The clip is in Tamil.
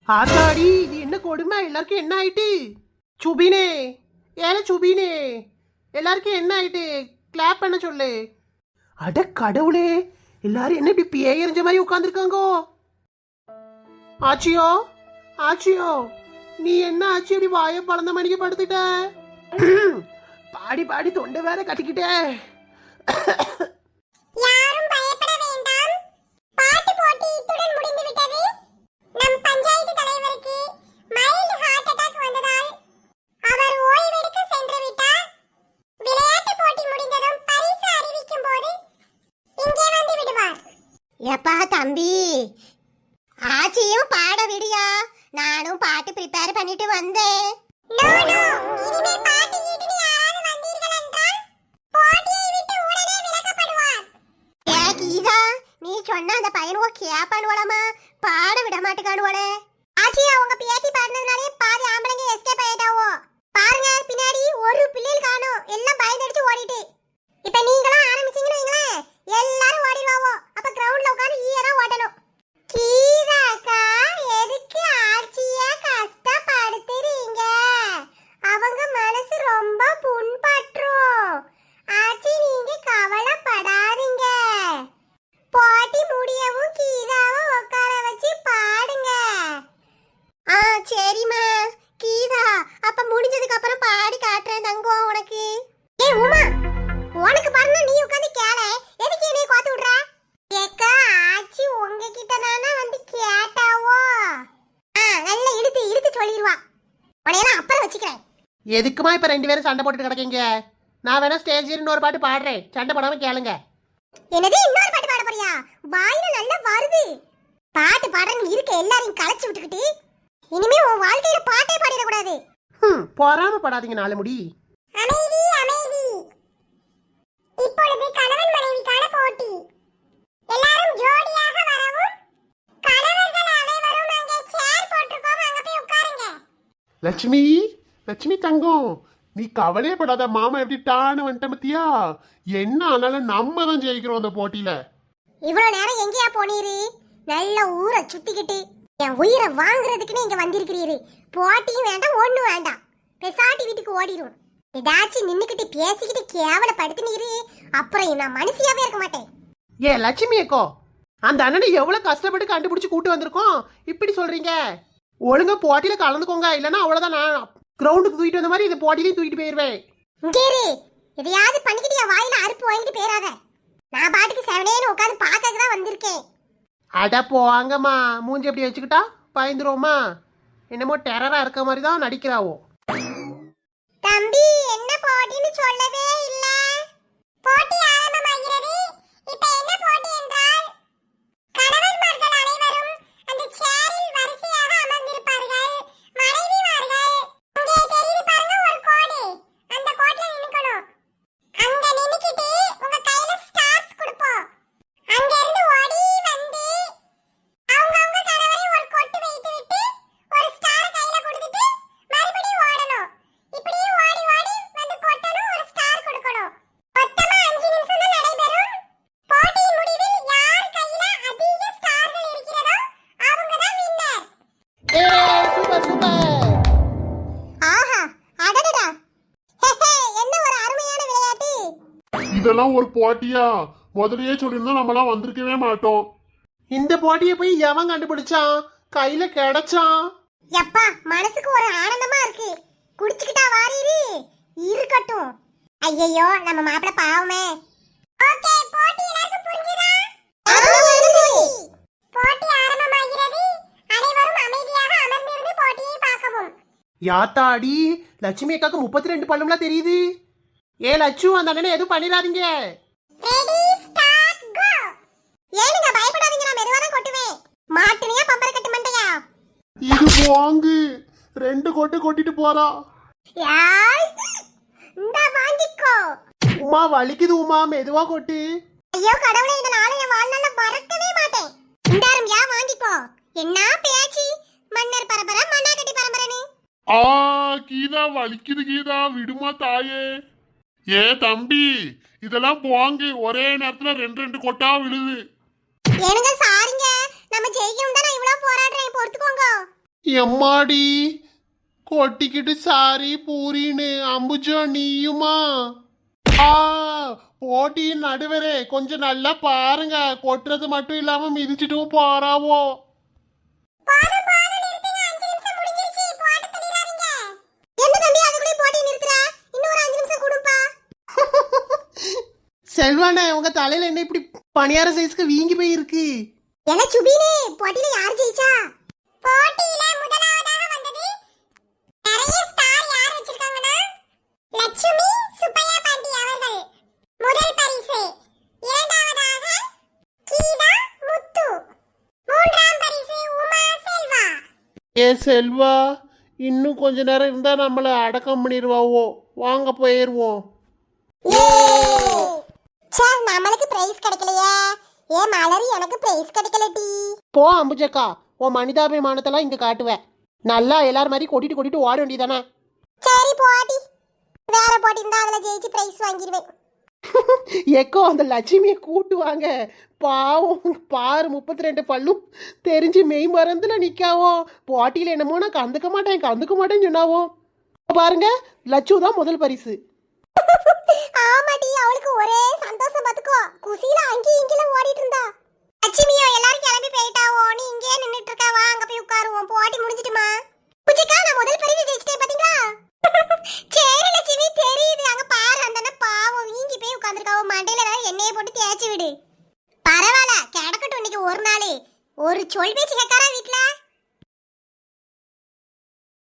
ஆத்தாடி இது என்ன கொடுமை, எல்லாருக்கும் என்ன ஆயிட்டு? சுபினே, ஏல சுபினே, எல்லாருக்கும் என்ன ஆயிட்டு? கிளாப் பண்ண சொல்லு. அட கடவுளே, எல்லாரும் என்ன இப்படி பேயறிஞ்ச மாதிரி உட்காந்துருக்காங்கோ? ஆச்சியோ, ஆச்சியோ, நீ என்ன ஆச்சி இப்படி வாய பழந்த மணிக்கு படுத்துட்ட? பாடி பாடி தொண்டை வேற கட்டிக்கிட்டே. யாரும் பயப்பட வேண்டாம். பாட்டு போட்டி இத்துடன் முடிந்து விட்டது. நம் பஞ்சாயத்து தலைவருக்கு மைல்டு ஹார்ட் அட்டாக் வந்ததால் அவர் ஓய்வெடுக்க சென்று விட்டார். விளையாட்டு போட்டி முடிந்ததும் பரிசு அறிவிக்கும் போது இங்கே வந்து விடுவார். எப்பா தம்பி, ஆச்சியும் பாட விடியா? நானும் பாட்டு ப்ரிப்பேர் பண்ணிட்டு வந்தேன். நோ நோ, இனிமே பாட்டு ஈட்டுன்னு யாராவது வந்தீர்கள் என்றால் போட்டியை விட்டு உடனே விலக்கப்படுவார். ஏ கீதா, நீ சொன்ன அந்த பையனுவோ கேப்பானுவலமா, பாட விட மாட்டேக்கானுவலே. ஆச்சி, அவங்க பேத்தி பாடினதுனாலே பாதி ஆம்பளைங்க எஸ்கேப் ஆயிட்டாவோ. பாருங்க, பின்னாடி ஒரு பிள்ளைகள் காணோம், எல்லாம் பயந்தடிச்சு ஓடிட்டு. இப்ப நீங்களும் ஆரம்பிச்சீங்கன்னு வைங்களேன், எல்லாரும் ஓடிடுவாவோ. அப்ப கிரவுண்ட்ல உட்காந்து ஈயரா ஓடணும். கீதாக்கா, எதுக்கு ஆச்சிய கஷ்டப்படுத்துறீங்க? அவங்க மனசு ரொம்ப புண்பற்றும். ஆச்சி, நீங்க கவலைப்படாதீங்க. போட்டி முடியவும் கீதாவை உட்கார வச்சு பாடுங்க. ஆ சரிம்மா. கீதா, அப்ப முடிஞ்சதுக்கு அப்புறம் பாடி காட்டுறேன் தங்கம் உனக்கு. ஏ உமா, உனக்கு பாருங்க, நீ உட்காந்து கேள. எதுக்கு என்னைய கோத்து விடுற? ஏக்கா, ஆச்சி உங்ககிட்ட தானே வந்து கேட்டாவோ. நல்லா இழுத்து இழுத்து சொல்லிடுவா. உனையெல்லாம் அப்புறம் வச்சுக்கிறேன். எதுக்குமா இப்ப ரெண்டு பேரும் சண்டை போட்டுட்டு கிடக்கீங்க? நான் வேணா ஸ்டேஜ் இன்னொரு பாட்டு பாடுறேன், சண்டை போடாம கேளுங்க. என்னது, இன்னொரு பாட்டு பாட போறியா? வாயில நல்லா வருது. பாட்டு பாடுறேன்னு இருக்க எல்லாரையும் களைச்சு விட்டுக்கிட்டு இனிமே உன் வாழ்க்கையில பாட்டே பாடிடக்கூடாது. பொறாம படாதீங்க நாலு முடி. அமைதி அமைதி. இப்பொழுது கணவன் மனைவிக்கான போட்டி. எல்லாரும் ஜோடியாக வரவும். கணவர்கள் அனைவரும் அங்கே சேர் போட்டுருக்கோம், அங்க போய் உட்காருங்க. லட்சுமி, லட்சுமி தங்கம், நீ கவலையே படாத. மாமா எப்படி டான்னு வந்துட்ட பத்தியா? என்ன ஆனாலும் நம்ம தான் ஜெயிக்கிறோம் அந்த போட்டியில. இவ்வளவு நேரம் எங்கேயா போனீரு? நல்ல ஊரை சுத்திக்கிட்டு என் உயிரை வாங்குறதுக்குன்னு இங்க வந்திருக்கிறீரு. போட்டியும் வேண்டாம், ஒண்ணும் வேண்டாம். பெசாட்டி வீட்டுக்கு ஓடிடும். ஏதாச்சும் நின்னுக்கிட்டு பேசிக்கிட்டு கேவலப்படுத்தினீரு, அப்புறம் நான் மனுஷியாவே இருக்க மாட்டேன். ஏ லட்சுமி அக்கோ, அந்த அண்ணனை எவ்வளவு கஷ்டப்பட்டு கண்டுபிடிச்சு கூட்டு வந்திருக்கோம், இப்படி சொல்றீங்க? ஒழுங்கா போட்டியில கலந்துக்கோங்க, இல்லைன்னா அவ்வளவுதான். நான் கிரவுண்டுக்கு தூக்கிட்டு வந்த மாதிரி இந்த போட்டியிலையும் தூக்கிட்டு போயிருவேன். இங்கேரு, எதையாவது பண்ணிக்கிட்டு என் வாயில அறுப்பு வாங்கிட்டு போயிடாத. நான் பாட்டுக்கு செவனேன்னு உட்காந்து பார்க்க தான் வந்திருக்கேன். அட போங்கம்மா, மூஞ்சி எப்படி வச்சுக்கிட்டா பயந்துருவோமா? என்னமோ டெரரா இருக்க மாதிரி தான் நடிக்கிறாவோ. தம்பி, என்ன போட்டின்னு சொல்லவே இல்ல. போட்டி ஆரம்பமாகிறது. இப்ப என்ன போட்டி என்றால், கணவன்மார்கள் அனைவரும் அந்த சேரில் வரிசையாக அமர்ந்திருப்பார்கள். மனைவிமார்கள் அங்கே தெரியுது பாருங்க ஒரு கோடு, அந்த கோட்ல நின்னுக்கணும். அங்க நின்னுக்கிட்டு உங்க கையில ஸ்டார்ஸ் கொடுப்போம். அங்க இருந்து ஓடி வந்து அவங்க கணவரை ஒரு கொட்டு வைத்து விட்டு ஒரு ஸ்டார் கையில கொடுத்துட்டு மறுபடியும் ஓடணும். இப்படியே ஓடி ஓடி வந்து கொட்டணும், ஒரு ஸ்டார் கொடுக்கணும். மொத்தமா 5 நிமிஷம் தான் நடைபெறும். போட்டியின் முடிவில் யார் கையில அதிக ஸ்டார்கள் இருக்கிறதோ அவங்க தான் வின்னர். ஏ சூப்பர் சூப்பர். ஆஹா, அடடடா, என்ன ஒரு அருமையான விளையாட்டு. இதெல்லாம் ஒரு போட்டியா? முதல்லயே சொல்லியிருந்தா நம்மளாம் வந்திருக்கவே மாட்டோம். இந்த போட்டியை போய் எவன் கண்டுபிடிச்சான்? கையில கிடைச்சான். எப்பா, மனசுக்கு ஒரு ஆனந்தமா இருக்கு. குடிச்சுக்கிட்டா வாரீரு? இருக்கட்டும். ஐயையோ, நம்ம மாப்பிள பாவமே. ஓகே, போட்டி எல்லாருக்கும் புரிஞ்சுதா? போட்டி ஆரம்பமாகிறது. அனைவரும் அமைதியாக அமர்ந்திருந்து போட்டியை பார்க்கவும். யாத்தாடி, லட்சுமி அக்காக்கு 32 பல்லும்லாம் தெரியுது. ஏ லட்சு, அந்த அண்ணனை எதுவும் பண்ணிடாதீங்க. ரெடி ஸ்டார்ட் கோ. ஏனுங்க பயப்படாதீங்க, நான் மெதுவா தான் கொட்டுவேன். மாட்டுனியா பம்பர கட்டு மண்டையா? இது போங்கு 2 கொட்டு கொட்டிட்டு போறா. யாய், இந்த வாங்கிக்கோ. உமா வலிக்குது உமா, மெதுவா கொட்டு. ஐயோ கடவுளே, இந்த நாளை என் வாழ்நாள்ல மறக்கவே மாட்டேன். இந்தாரும், யா வாங்கிக்கோ. என்ன பேச்சு? மன்னர் பரம்பரை, மண்ணாக்கட்டி பரம்பரைன்னு. ஆ கீதா, வலிக்குது கீதா, விடுமா தாயே. ஏ தம்பி, இதெல்லாம் போங்கு. ஒரே நேரத்துல 2 கொட்டா விழுது. ஏனுங்க சாரிங்க, நம்ம ஜெயிக்கணும் தான் நான் இவ்வளவு போராடுறேன், பொறுத்துக்கோங்க. எம்மாடி கொட்டிக்கிட்டு சாரி பூரின்னு அம்புஜோ நீயுமா ஆ போட்டியின் நடுவரே கொஞ்சம் நல்லா பாருங்க கொட்டுறது மட்டும் இல்லாம மிதிச்சிட்டும் போறாவோ போதும் போதும் நிறுத்துங்க 5 நிமிஷம் முடிஞ்சிருச்சு போட்டு தள்ளிராதீங்க என்ன தம்பி அதுக்குள்ளே போட்டி நிறுத்துற இன்னும் ஒரு 5 நிமிஷம் கொடுப்பா செல்வானே உங்க தலையில என்ன இப்படி பணியார சைஸ்க்கு வீங்கி போய் இருக்கு என்ன சுபினே போட்டியில யார் ஜெயிச்சா போட்டியில முதலாவதாக வந்தது நிறைய ஸ்டார் யார் வச்சிருக்காங்கன்னா லட்சுமி சுப்பையா பாண்டி அவர்கள் முதல் பரிசு இரண்டாவதாக கீதா முத்து மூன்றாம் பரிசு உமா செல்வா ஏ செல்வா இன்னும் கொஞ்ச நேரம் இருந்தா நம்மள அடக்கம் பண்ணிடுவாவோ வாங்க போயிருவோம் சே நம்மளுக்கு பிரைஸ் கிடைக்கலையே ஏ மலரி எனக்கு பிரைஸ் கிடைக்கலடி போ அம்புஜக்கா உன் மனிதாபிமானத்தெல்லாம் இங்க காட்டுவேன் நல்லா எல்லாரும் மாதிரி கொட்டிட்டு ஓட வேண்டியதானே சரி போடி வேற போட்டி இருந்தா அதுல ஜெயிச்சு பிரைஸ் வாங்கிடுவேன் எக்கோ அந்த லட்சுமியை கூட்டுவாங்க பாவம் பாரு 32 பல்லும் தெரிஞ்சு மெய் மறந்துல நிக்காவோ போட்டியில என்னமோ நான் கந்துக்க மாட்டேன்னு சொன்னாவோ பாருங்க லட்சு தான் முதல் பரிசு ஆமாடி அவளுக்கு ஒரே சந்தோஷம் பாத்துக்கோ குசியில அங்கேயும் இங்கேயும் ஓடிட்டு இருந்தா லட்சுமியோ எல்லாரும் கிளம்பி போயிட்டாவோ நீ இங்கே நின்னுட்டு இருக்கா வா அங்க போய் உட்காருவோம் போட்டி முடிஞ்சிட்டுமா புஜிக்கா நான் முதல் பரிசு ஜெயிச்சிட்டேன் பாத்தீங்களா சரி லட்சுமி தெரியுது அங்க பாரு அந்த பாவம் வீங்கி போய் உட்கார்ந்துருக்காவோ மண்டையில ஏதாவது எண்ணெயை போட்டு தேய்ச்சி விடு பரவாயில்ல கிடக்கட்டும் இன்னைக்கு ஒரு நாள் ஒரு சொல் பேச்சு கேட்காரா